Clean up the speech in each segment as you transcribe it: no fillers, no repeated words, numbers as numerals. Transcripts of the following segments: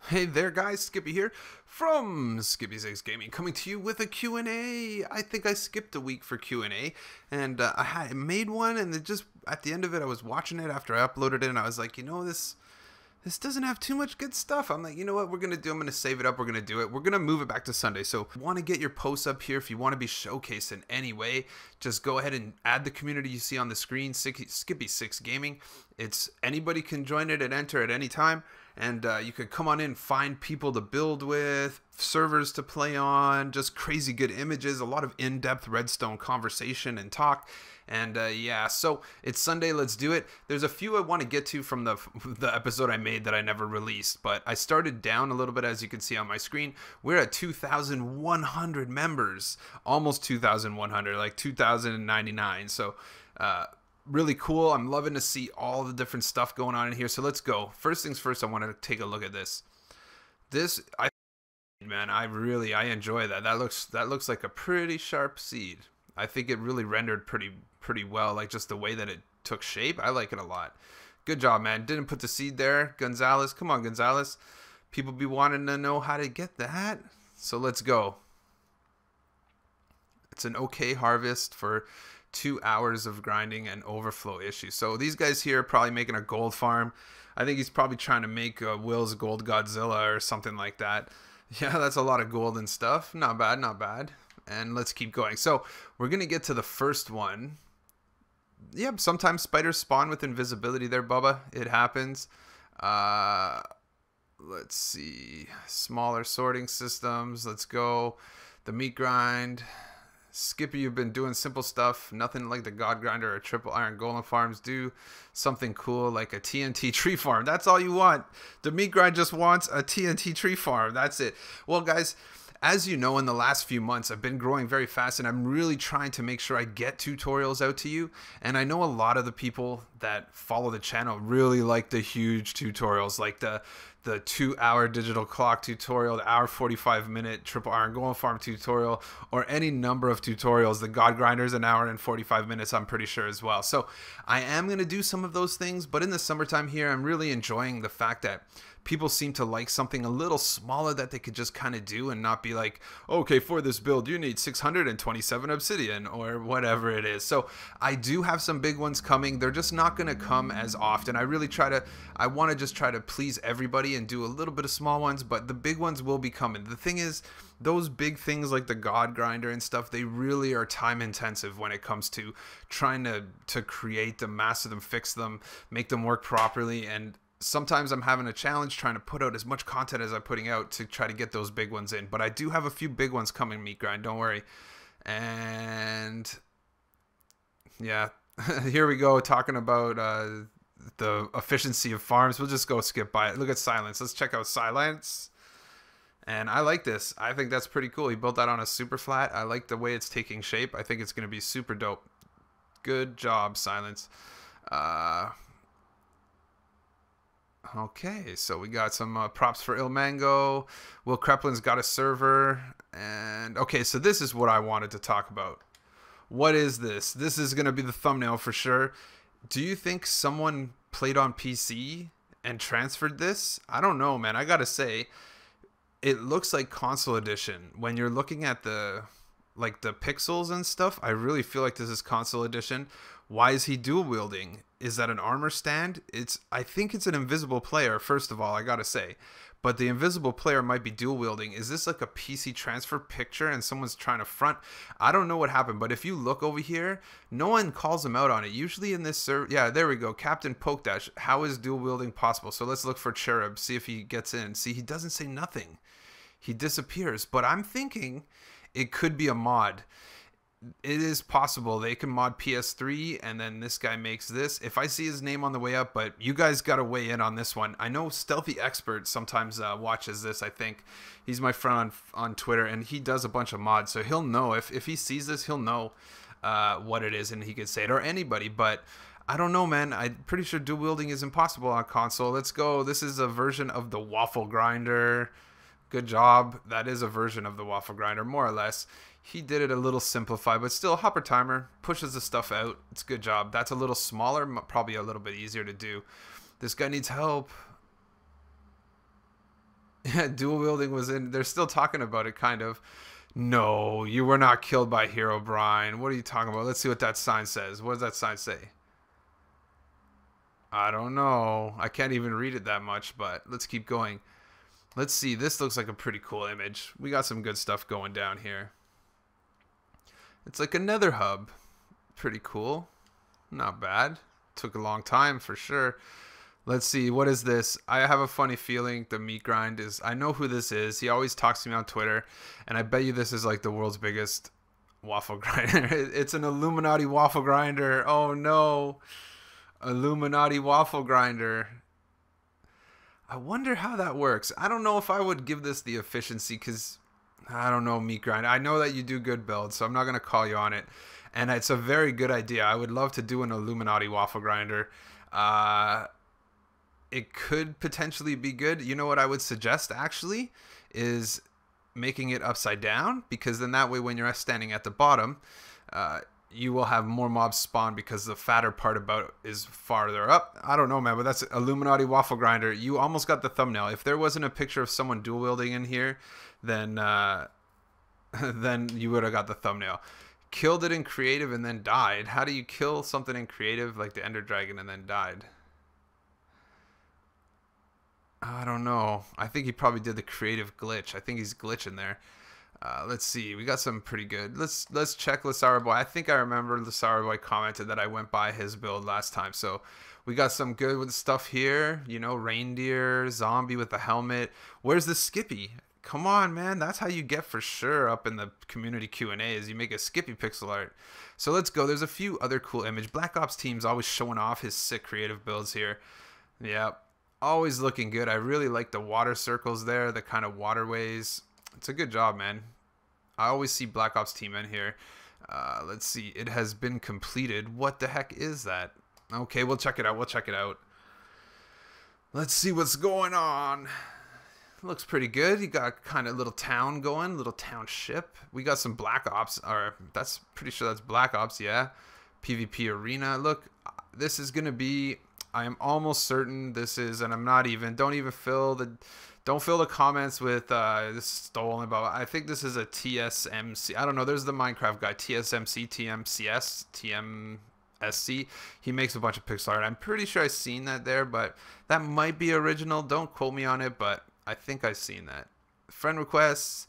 Hey there guys, Skippy here from Skippy 6 Gaming, coming to you with a Q&A. I think I skipped a week for Q&A, and I made one, and it just, at the end of it, I was watching it after I uploaded it, and I was like, this doesn't have too much good stuff. I'm like, you know what we're going to do? I'm going to save it up. We're going to do it. We're going to move it back to Sunday. So want to get your posts up here. If you want to be showcased in any way, just go ahead and add the community you see on the screen, Skippy 6 Gaming. It's anybody can join it and enter at any time. And you could come on in, find people to build with, servers to play on, just crazy good images, a lot of in-depth Redstone conversation and talk. And yeah, so it's Sunday, let's do it. There's a few I want to get to from the episode I made that I never released, but I started down a little bit, as you can see on my screen. We're at 2,100 members, almost 2,100, like 2,099. So really cool. I'm loving to see all the different stuff going on in here. So let's go. First things first, I want to take a look at this. I enjoy that. That looks like a pretty sharp seed. I think it really rendered pretty well, like just the way that it took shape. I like it a lot. Good job, man. Didn't put the seed there, Gonzalez. Come on, Gonzalez. People be wanting to know how to get that. So let's go. It's an okay harvest for 2 hours of grinding and overflow issues. So these guys here are probably making a gold farm. I think he's probably trying to make Will's Gold Godzilla or something like that. Yeah, that's a lot of gold and stuff. Not bad, not bad. And let's keep going. So we're going to get to the first one. Yep, sometimes spiders spawn with invisibility there, Bubba. It happens. Let's see. Smaller sorting systems. Let's go. The meat grind. Skippy, you've been doing simple stuff. Nothing like the God Grinder or Triple Iron Golem farms. Do something cool like a TNT tree farm. That's all you want. The meat grind just wants a TNT tree farm. That's it. Well, guys, as you know, in the last few months, I've been growing very fast, and I'm really trying to make sure I get tutorials out to you. And I know a lot of the people that follow the channel really like the huge tutorials, like the 2-hour digital clock tutorial, the hour 45-minute triple iron golem farm tutorial, or any number of tutorials. The God Grinder's an hour and 45 minutes, I'm pretty sure, as well. So I am going to do some of those things, but in the summertime here, I'm really enjoying the fact that people seem to like something a little smaller that they could just kind of do and not be like, okay, for this build you need 627 obsidian or whatever it is. So I do have some big ones coming. They're just not going to come as often. I want to just try to please everybody and do a little bit of small ones, but the big ones will be coming. The thing is, those big things like the God Grinder and stuff, they really are time intensive when it comes to trying to create them, master them, fix them, make them work properly. And sometimes I'm having a challenge trying to put out as much content as I'm putting out to try to get those big ones in. But I do have a few big ones coming, Meat Grind, don't worry. And yeah, here we go, talking about the efficiency of farms. We'll just go skip by it. Look at Silence. Let's check out Silence. And I like this. I think that's pretty cool. He built that on a super flat. I like the way it's taking shape. I think it's going to be super dope. Good job, Silence. Okay, so we got some props for Il Mango. Will Kreplin's got a server. And okay, so this is what I wanted to talk about. What is this? This is going to be the thumbnail for sure. Do you think someone played on PC and transferred this? I don't know, man. I got to say, it looks like console edition. When you're looking at the pixels and stuff, I really feel like this is console edition. Why is he dual wielding? Is that an armor stand? I think it's an invisible player, first of all, I gotta say. But the invisible player might be dual wielding. Is this like a PC transfer picture and someone's trying to front? I don't know what happened, but if you look over here, no one calls him out on it. Usually in this server, yeah, there we go. Captain Poke Dash. How is dual wielding possible? So let's look for Cherub, see if he gets in. See, he doesn't say nothing. He disappears. But I'm thinking it could be a mod. It is possible they can mod PS3 and then this guy makes this. If I see his name on the way up, but you guys got to weigh in on this one. I know Stealthy Expert sometimes watches this. I think he's my friend on Twitter, and he does a bunch of mods, so he'll know if he sees this, he'll know what it is, and he could say it, or anybody. But I don't know, man. I'm pretty sure dual wielding is impossible on console. Let's go. This is a version of the Waffle Grinder. Good job. That is a version of the Waffle Grinder, more or less. He did it a little simplified, but still, hopper timer, pushes the stuff out. It's a good job. That's a little smaller, probably a little bit easier to do. This guy needs help. Yeah, dual wielding was in. They're still talking about it, kind of. No, you were not killed by Herobrine. What are you talking about? Let's see what that sign says. What does that sign say? I don't know. I can't even read it that much, but let's keep going. Let's see. This looks like a pretty cool image. We got some good stuff going down here. It's like a nether hub. Pretty cool. Not bad. Took a long time for sure. Let's see. What is this? I have a funny feeling the meat grind is... I know who this is. He always talks to me on Twitter. And I bet you this is like the world's biggest waffle grinder. It's an Illuminati waffle grinder. Oh no. Illuminati waffle grinder. I wonder how that works. I don't know if I would give this the efficiency because... I don't know, meat grind. I know that you do good builds, so I'm not going to call you on it. And it's a very good idea. I would love to do an Illuminati waffle grinder. It could potentially be good. You know what I would suggest, actually, is making it upside down. Because then that way, when you're standing at the bottom, you will have more mobs spawn because the fatter part about it is farther up. I don't know, man, but that's Illuminati waffle grinder. You almost got the thumbnail. If there wasn't a picture of someone dual wielding in here, then then you would have got the thumbnail. Killed it in creative and then died. How do you kill something in creative like the Ender Dragon and then died? I don't know. I think he probably did the creative glitch. I think he's glitching there. Let's see. We got some pretty good. Let's check Lasara Boy. I think I remember Lasara Boy commented that I went by his build last time. So we got some good stuff here. You know, reindeer, zombie with the helmet. Where's the Skippy? Come on, man. That's how you get for sure up in the community Q&A is you make a Skippy pixel art. So let's go. There's a few other cool image. Black Ops team's always showing off his sick creative builds here. Yeah, always looking good. I really like the water circles there, the kind of waterways. It's a good job, man. I always see Black Ops team in here. Let's see. It has been completed. What the heck is that? Okay, we'll check it out. We'll check it out. Let's see what's going on. Looks pretty good. You got kind of little town going, little township. We got some Black Ops, or that's pretty sure that's Black Ops, yeah. PvP arena. Look, this is gonna be. I am almost certain this is, and I'm not even. Don't fill the comments with this is stolen. But I think this is a TSMC. I don't know. There's the Minecraft guy, TSMC, TMCS, TMSC. He makes a bunch of pixel art. I'm pretty sure I've seen that there, but that might be original. Don't quote me on it, but I think I've seen that. Friend requests.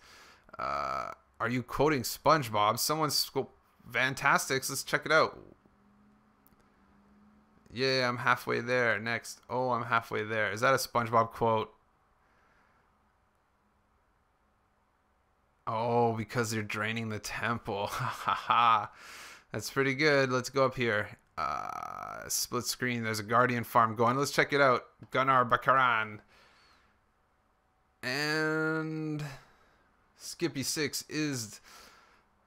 Are you quoting SpongeBob? Someone's Fantastics. Let's check it out. Yeah, I'm halfway there. Next. Oh, I'm halfway there. Is that a SpongeBob quote? Oh, because they're draining the temple. Ha ha. That's pretty good. Let's go up here. Split screen. There's a Guardian farm going. Let's check it out. Gunnar Bakaran. And Skippy 6 is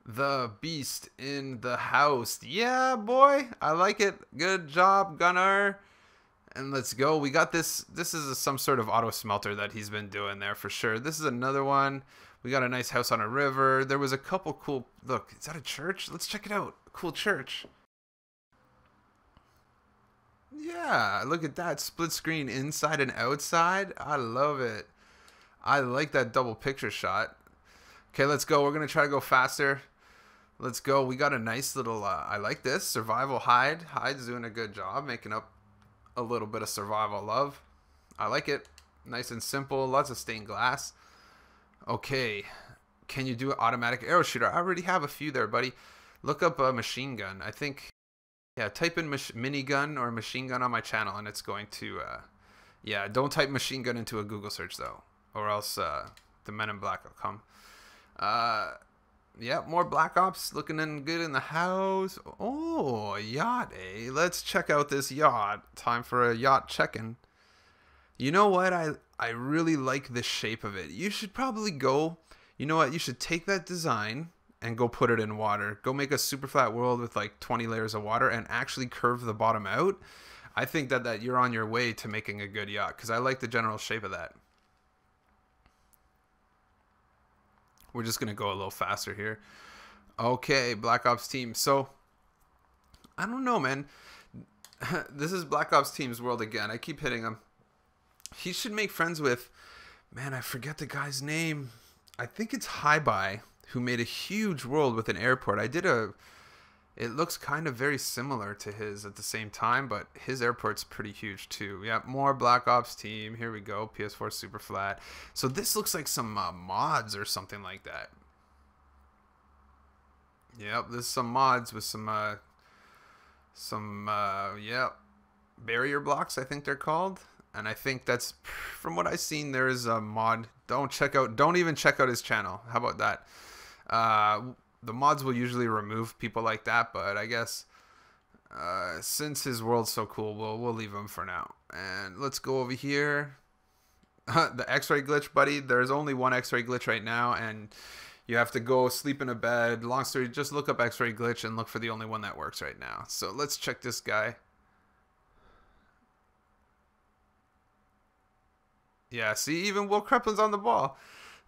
the beast in the house. Yeah, boy. I like it. Good job, Gunnar. And let's go. We got this. This is some sort of auto smelter that he's been doing there for sure. This is another one. We got a nice house on a river. There was a couple cool... Look, is that a church? Let's check it out. Cool church. Yeah, look at that. Split screen inside and outside. I love it. I like that double picture shot. Okay, let's go. We're going to try to go faster. Let's go. We got a nice little... I like this. Survival hide. Hide's doing a good job making up a little bit of survival love. I like it. Nice and simple. Lots of stained glass. Okay. Can you do an automatic arrow shooter? I already have a few there, buddy. Look up a machine gun. I think... Yeah, type in minigun or machine gun on my channel and it's going to... yeah, don't type machine gun into a Google search, though. Or else the Men in Black will come. Yeah, more Black Ops looking in good in the house. Oh, a yacht, eh? Let's check out this yacht. Time for a yacht check-in. You know what? I really like the shape of it. You should probably go... You know what? You should take that design and go put it in water. Go make a super flat world with like 20 layers of water and actually curve the bottom out. I think that you're on your way to making a good yacht because I like the general shape of that. We're just going to go a little faster here. Okay, Black Ops team. So, I don't know, man. This is Black Ops team's world again. I keep hitting him. He should make friends with Man, I forget the guy's name. I think it's Hi-Bi, who made a huge world with an airport. It looks kind of very similar to his at the same time, but his airport's pretty huge too. Yeah, more Black Ops team. Here we go. PS4 super flat. So this looks like some mods or something like that. Yep, this is some mods with some yeah, barrier blocks, I think they're called. And I think that's, from what I've seen, there is a mod. Don't even check out his channel. How about that? The mods will usually remove people like that, but I guess since his world's so cool, we'll leave him for now. And let's go over here. The X-ray glitch, buddy. There's only one X-ray glitch right now, and you have to go sleep in a bed. Long story, just look up X-ray glitch and look for the only one that works right now. So let's check this guy. Yeah, see, even Will Kreplin's on the ball.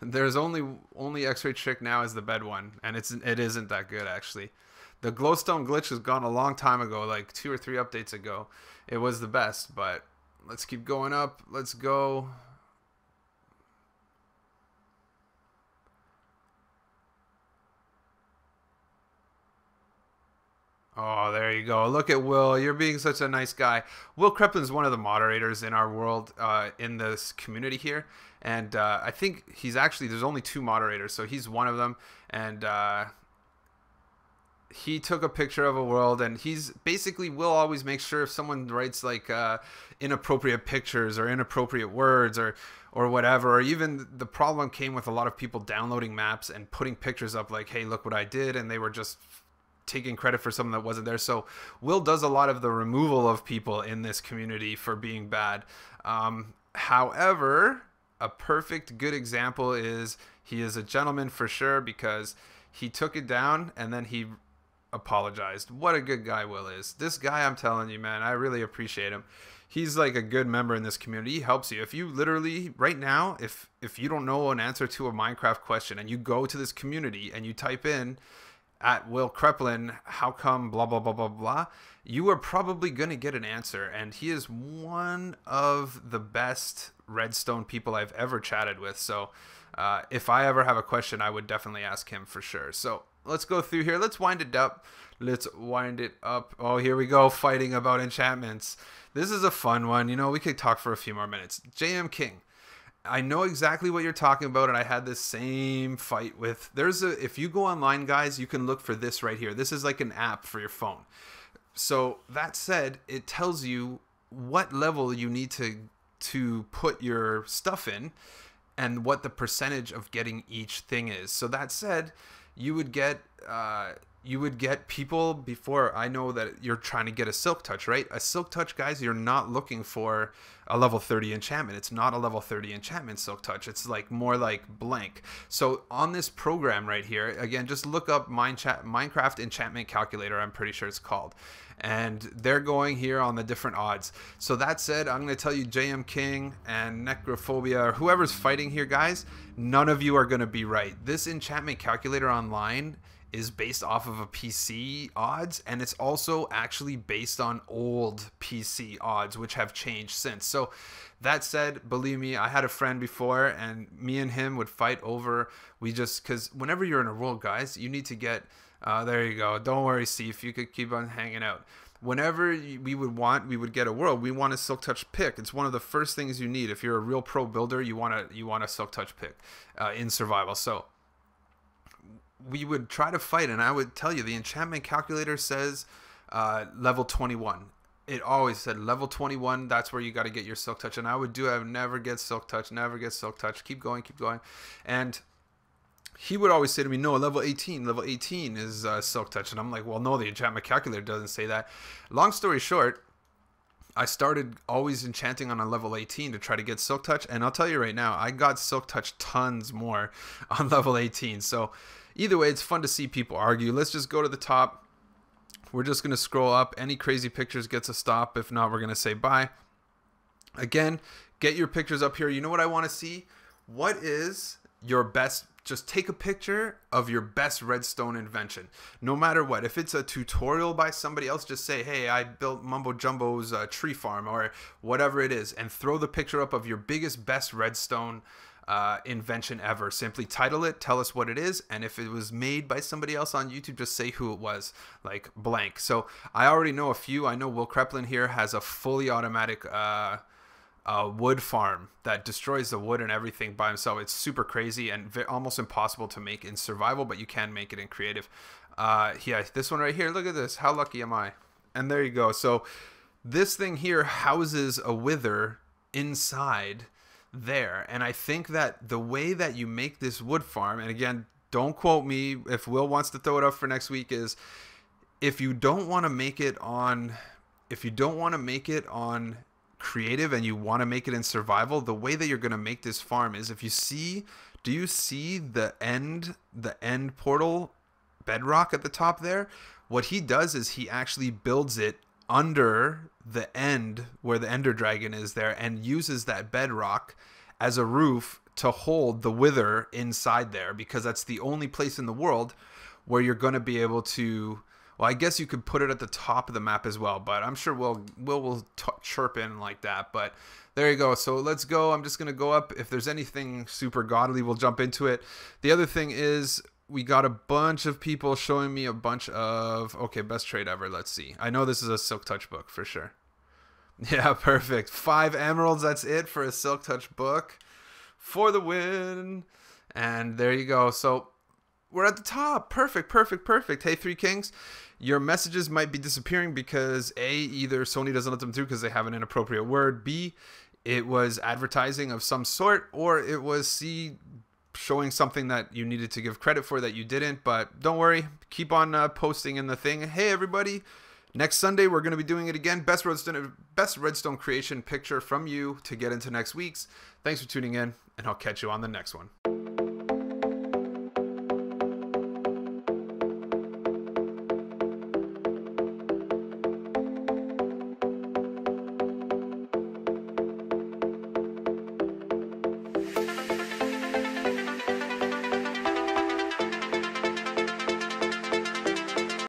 There's only X-ray trick now is the bed one, and it isn't that good actually. The glowstone glitch has gone a long time ago, like 2 or 3 updates ago. It was the best, but let's keep going up. Let's go. Oh, there you go. Look at Will. You're being such a nice guy. Will Kreplin's one of the moderators in our world, in this community here. And I think he's actually, there's only 2 moderators, so he's one of them. And he took a picture of a world, and he's basically, Will always make sure if someone writes like inappropriate pictures or inappropriate words or whatever, or even the problem came with a lot of people downloading maps and putting pictures up like, hey, look what I did, and they were just taking credit for something that wasn't there. So Will does a lot of the removal of people in this community for being bad. However, a perfect good example is he is a gentleman for sure, because he took it down and then he apologized. What a good guy Will is. This guy, I'm telling you, man, I really appreciate him. He's like a good member in this community. He helps you. If you literally, right now, if you don't know an answer to a Minecraft question and you go to this community and you type in at Will Kreplin, how come blah, blah, blah, blah, blah, you are probably going to get an answer. And he is one of the best Redstone people I've ever chatted with. So if I ever have a question, I would definitely ask him for sure. So let's go through here. Let's wind it up. Let's wind it up. Oh, here we go. Fighting about enchantments. This is a fun one. You know, we could talk for a few more minutes. JM King. I know exactly what you're talking about, and I had this same fight with, if you go online, guys, you can look for this right here. This is like an app for your phone. So that said, it tells you what level you need to put your stuff in and what the percentage of getting each thing is. So that said, you would get people before. I know that you're trying to get a silk touch, right? A silk touch, guys, you're not looking for a level 30 enchantment. It's not a level 30 enchantment silk touch. It's like more like blank. So on this program right here, again, just look up Minecraft enchantment calculator. I'm pretty sure it's called. And they're going here on the different odds. So that said, I'm going to tell you, JM King and Necrophobia, or whoever's fighting here, guys, none of you are going to be right. This enchantment calculator online is based off of a PC odds, and it's also actually based on old PC odds, which have changed since. So that said, believe me, I had a friend before, and me and him would fight over, because whenever you're in a world, guys, you need to get, there you go, don't worry, Steve, you could keep on hanging out. Whenever we would get a world, we want a silk touch pick. It's one of the first things you need. If you're a real pro builder, you want a silk touch pick in survival. So we would try to fight, and I would tell you, the enchantment calculator says level 21. It always said level 21, that's where you got to get your silk touch. And I would never get silk touch, keep going. And he would always say to me, no, level 18 is silk touch. And I'm like, well, no, the enchantment calculator doesn't say that. Long story short, I started always enchanting on a level 18 to try to get silk touch. And I'll tell you right now, I got silk touch tons more on level 18. So either way, it's fun to see people argue. Let's just go to the top. We're just going to scroll up. Any crazy pictures gets a stop. If not, we're going to say bye. Again, get your pictures up here. You know what I want to see? What is your best? Just take a picture of your best redstone invention. No matter what. If it's a tutorial by somebody else, just say, hey, I built Mumbo Jumbo's tree farm or whatever it is, and throw the picture up of your best redstone invention ever. Simply title it, tell us what it is, and if it was made by somebody else on YouTube, just say who it was, like blank. So I already know a few. I know Will Kreplin here has a fully automatic wood farm that destroys the wood and everything by himself. It's super crazy and almost impossible to make in survival, but you can make it in creative. Yeah, this one right here, look at this. How lucky am I? And there you go. So this thing here houses a wither inside there, and I think that the way that you make this wood farm, and again, don't quote me, if Will wants to throw it up for next week, is if you don't want to make it on creative and you want to make it in survival, the way that you're going to make this farm is, if you see, do you see the end portal bedrock at the top there? What he does is he actually builds it under the end where the ender dragon is there, and uses that bedrock as a roof to hold the wither inside there, because that's the only place in the world where you're going to be able to, well, I guess you could put it at the top of the map as well, but I'm sure Will will chirp in like that. But there you go. So let's go. I'm just going to go up. If there's anything super godly, we'll jump into it. The other thing is, we got a bunch of people showing me a bunch of, okay, best trade ever. Let's see. I know this is a Silk Touch book for sure. Yeah, perfect. 5 emeralds. That's it for a Silk Touch book for the win. And there you go. So we're at the top. Perfect, perfect, perfect. Hey, 3 Kings, your messages might be disappearing because A, either Sony doesn't let them through because they have an inappropriate word. B, it was advertising of some sort, or it was C, showing something that you needed to give credit for that you didn't. But don't worry, keep on posting in the thing. Hey everybody, next Sunday we're going to be doing it again. Best redstone creation picture from you to get into next week's. Thanks for tuning in, and I'll catch you on the next one.